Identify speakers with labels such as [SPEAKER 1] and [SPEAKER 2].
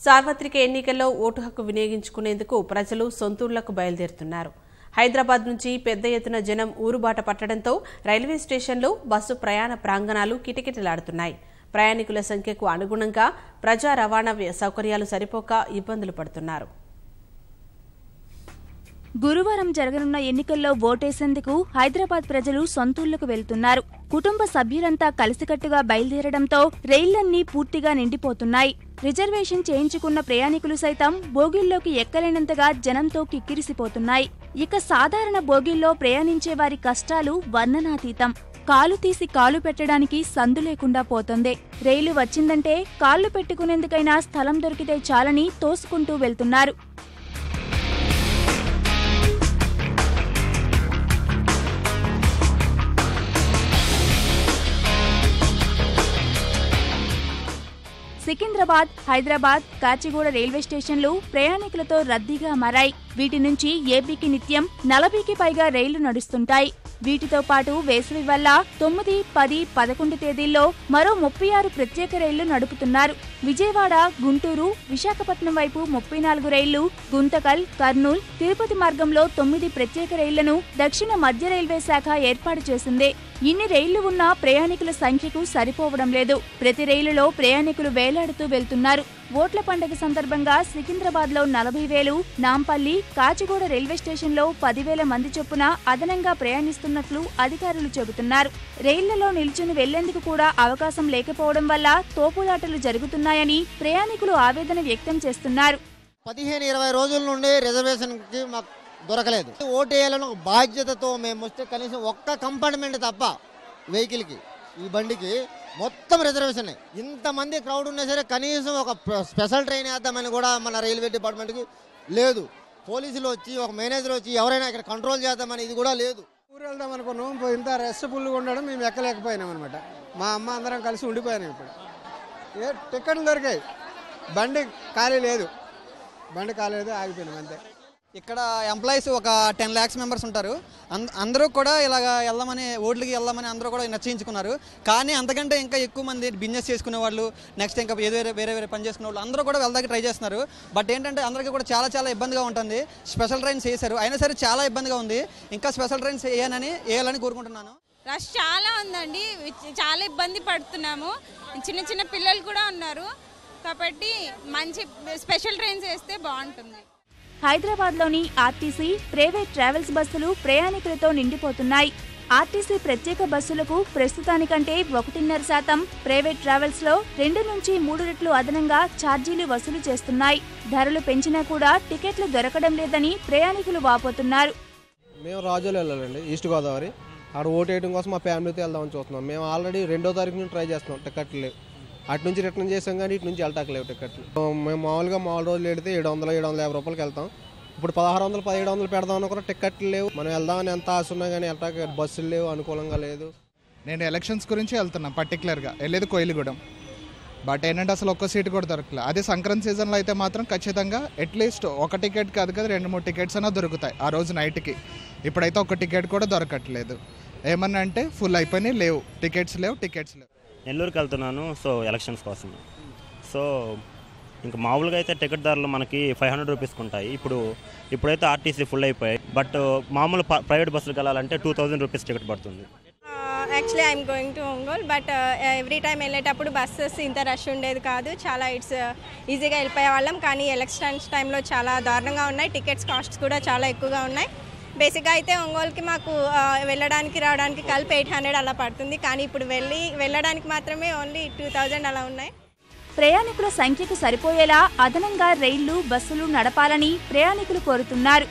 [SPEAKER 1] సార్వత్రిక ఎన్నికల్లో ఓటు హక్కు వినియోగించుకునేందుకు ప్రజలు సొంతూళ్లకు బయలుదేరుతున్నారు. హైదరాబాద్ నుంచి పెద్ద ఎత్తున జనం ఊరుబాట పట్టడంతో రైల్వే స్టేషన్లు, బస్సు ప్రయాణ ప్రాంగణాలు కిటకిటలాడుతున్నాయి. ప్రయాణికుల సంఖ్యకు అనుగుణంగా ప్రజా రవాణా సౌకర్యాలు సరిపోక ఇబ్బందులు పడుతున్నారు.
[SPEAKER 2] గురువారం జరగనున్న ఎన్నికల్లో ఓటేసేందుకు హైదరాబాద్ ప్రజలు సొంతూళ్లకు వెళ్తున్నారు. కుటుంబ సభ్యులంతా కలిసికట్టుగా బయలుదేరడంతో రైళ్లన్నీ పూర్తిగా నిండిపోతున్నాయి. రిజర్వేషన్ చేయించుకున్న ప్రయాణికులు సైతం బోగీల్లోకి ఎక్కలేనంతగా జనంతో కిక్కిరిసిపోతున్నాయి. ఇక సాధారణ బోగీల్లో ప్రయాణించే వారి కష్టాలు వర్ణనాతీతం. కాలు తీసి కాలు పెట్టడానికి సందు లేకుండా పోతోంది. రైలు వచ్చిందంటే కాళ్లు పెట్టుకునేందుకైనా స్థలం దొరికితే చాలని తోసుకుంటూ వెళ్తున్నారు. సికింద్రాబాద్, హైదరాబాద్, కాచిగూడ రైల్వే స్టేషన్లు ప్రయాణికులతో రద్దీగా మారాయి. వీటి నుంచి ఏపీకి నిత్యం 40కి పైగా రైళ్లు నడుస్తుంటాయి. వీటితో పాటు వేసవి వల్ల 9, 10, 11 తేదీల్లో మరో 36 ప్రత్యేక రైళ్లు నడుపుతున్నారు. విజయవాడ, గుంటూరు, విశాఖపట్నం వైపు 34 రైళ్లు, గుంతకల్, కర్నూల్, తిరుపతి మార్గంలో 9 ప్రత్యేక రైళ్లను దక్షిణ మధ్య రైల్వే శాఖ ఏర్పాటు చేసింది. ఇన్ని రైళ్లు ఉన్నా ప్రయాణికుల సంఖ్యకు సరిపోవడం లేదు. ప్రతి రైలులో ప్రయాణికులు వేలాడుతూ వెళ్తున్నారు. ఓట్ల పండుగ సందర్భంగా సికింద్రాబాద్లో 40,000, నాంపల్లి, కాచిగూడ రైల్వే స్టేషన్లో 10,000 మంది చొప్పున అదనంగా ప్రయాణిస్తున్నట్లు అధికారులు చెబుతున్నారు. రైళ్లలో నిల్చుని వెళ్లేందుకు కూడా అవకాశం లేకపోవడం వల్ల తోపులాటలు జరుగుతున్నాయని ప్రయాణికులు ఆవేదన వ్యక్తం చేస్తున్నారు.
[SPEAKER 3] 15-20 రోజుల నుండి రిజర్వేషన్కి మాకు దొరకలేదు. ఓటు వేయాలని ఒక బాధ్యతతో మేము వస్తే కనీసం ఒక్క కంపార్ట్మెంట్ తప్ప వెహికల్కి, ఈ బండికి మొత్తం రిజర్వేషన్. ఇంతమంది క్రౌడ్ ఉన్నా సరే కనీసం ఒక స్పెషల్ ట్రైన్ వేద్దామని కూడా మన రైల్వే డిపార్ట్మెంట్కి లేదు. పోలీసులు వచ్చి, ఒక మేనేజర్ వచ్చి ఎవరైనా ఇక్కడ కంట్రోల్ చేద్దామని ఇది కూడా లేదు.
[SPEAKER 4] ఊరు వెళ్దాం అనుకున్నాం, ఇంత రెస్ట్ ఫుల్గా ఉండడం మేము ఎక్కలేకపోయినాం అనమాట. మా అమ్మ అందరం కలిసి ఉండిపోయినాం. ఇప్పుడు టికెట్లు దొరికాయి, బండి ఖాళీ లేదు, ఆగిపోయినాం అంతే.
[SPEAKER 5] ఇక్కడ ఎంప్లాయీస్ ఒక 10 lakhs మెంబర్స్ ఉంటారు. అందరూ కూడా ఇలాగ వెళ్దామని, ఓట్లకి వెళ్దామని అందరూ కూడా నిశ్చయించుకున్నారు. కానీ అంతకంటే ఇంకా ఎక్కువ మంది బిజినెస్ చేసుకునే వాళ్ళు, నెక్స్ట్ ఇంకా వేరే పని చేసుకునే వాళ్ళు అందరూ కూడా వెళ్దాకి ట్రై చేస్తున్నారు. బట్ ఏంటంటే అందరికీ కూడా చాలా ఇబ్బందిగా ఉంటుంది. స్పెషల్ ట్రైన్స్ వేశారు, అయినా సరే చాలా ఇబ్బందిగా ఉంది. ఇంకా స్పెషల్ ట్రైన్స్ వేయాలని కోరుకుంటున్నాను.
[SPEAKER 6] రష్ చాలా ఉందండి, చాలా ఇబ్బంది పడుతున్నాము. చిన్న పిల్లలు కూడా ఉన్నారు కాబట్టి మంచి స్పెషల్ ట్రైన్స్ వేస్తే బాగుంటుంది.
[SPEAKER 2] హైదరాబాద్లోని ఆర్టీసీ, ప్రైవేట్ ట్రావెల్స్ బస్సులు ప్రయాణికులతో నిండిపోతున్నాయి. ఆర్టీసీ ప్రత్యేక బస్సులకు ప్రస్తుతానికంటే 1.5%, ప్రైవేట్ ట్రావెల్స్లో 2 నుంచి 3 రెట్లు అదనంగా ఛార్జీలు వసూలు చేస్తున్నాయి. ధరలు పెంచినా కూడా టికెట్లు దొరకడం లేదని ప్రయాణికులు వాపోతున్నారు.
[SPEAKER 7] మేము రాజోలు వెళ్ళాలండి, ఈస్ట్ గోదావరి. అక్కడ ఓటు వేయడం కోసం మా ఫ్యామిలీతో వెళ్దామని చూస్తున్నాం. మేము ఆల్రెడీ 2వ తారీఖు నుంచి ట్రై చేస్తున్నాం, టికెట్లు లేవు. అటు నుంచి రిటర్న్ చేసాం కానీ ఇటు నుంచి వెళ్ళటాకలేవు టికెట్లు. మేము మామూలు రోజులు వెళితే 700-750 రూపాయలకి వెళ్తాం. ఇప్పుడు 1600-1700 పెడదాం అనుకున్న టికెట్లు లేవు. మనం వెళ్దామని ఎంత ఆశ ఉన్నా కానీ వెళ్ళటాక బస్సులు లేవు, అనుకూలంగా లేదు.
[SPEAKER 8] నేను ఎలక్షన్స్ గురించి వెళ్తున్నా, పర్టికులర్గా వెళ్ళేది కోయిలగూడెం. బట్ ఏంటంటే అసలు ఒక్క సీటు కూడా దొరకలేదు. అదే సంక్రాంతి సీజన్లో అయితే మాత్రం ఖచ్చితంగా అట్లీస్ట్ ఒక టికెట్ కాదు కదా 2-3 టికెట్స్ అయినా దొరుకుతాయి ఆ రోజు నైట్కి. ఇప్పుడైతే ఒక టికెట్ కూడా దొరకట్లేదు. ఏమన్నా అంటే ఫుల్ అయిపోయినాయి, లేవు టికెట్స్ లేవు.
[SPEAKER 9] నెల్లూరుకి వెళ్తున్నాను, సో ఎలక్షన్స్ కోసం. సో ఇంకా మామూలుగా అయితే టికెట్ ధరలు మనకి 500 రూపీస్కి ఉంటాయి. ఇప్పుడైతే ఆర్టీసీ ఫుల్ అయిపోయాయి. బట్ మామూలు ప్రైవేట్ బస్సులకు వెళ్ళాలంటే 2000 రూపీస్ టికెట్ పడుతుంది.
[SPEAKER 6] Actually I'm going to Ongole, but every time వెళ్ళేటప్పుడు బస్సెస్ ఇంత రష్ ఉండేది కాదు. చాలా ఈజీగా వెళ్ళిపోయే వాళ్ళం. కానీ ఎలక్షన్స్ టైంలో చాలా దారుణంగా ఉన్నాయి. టికెట్స్ కాస్ట్స్ కూడా చాలా ఎక్కువగా ఉన్నాయి. బేసిక్గా అయితే ఒంగోలుకి మాకు వెళ్ళడానికి రావడానికి కలిపి 800 అలా పడుతుంది. కానీ ఇప్పుడు వెళ్ళడానికి మాత్రమే ఓన్లీ 2000 అలా ఉన్నాయి.
[SPEAKER 2] ప్రయాణికుల సంఖ్యకు సరిపోయేలా అదనంగా రైళ్లు, బస్సులు నడపాలని ప్రయాణికులు కోరుతున్నారు.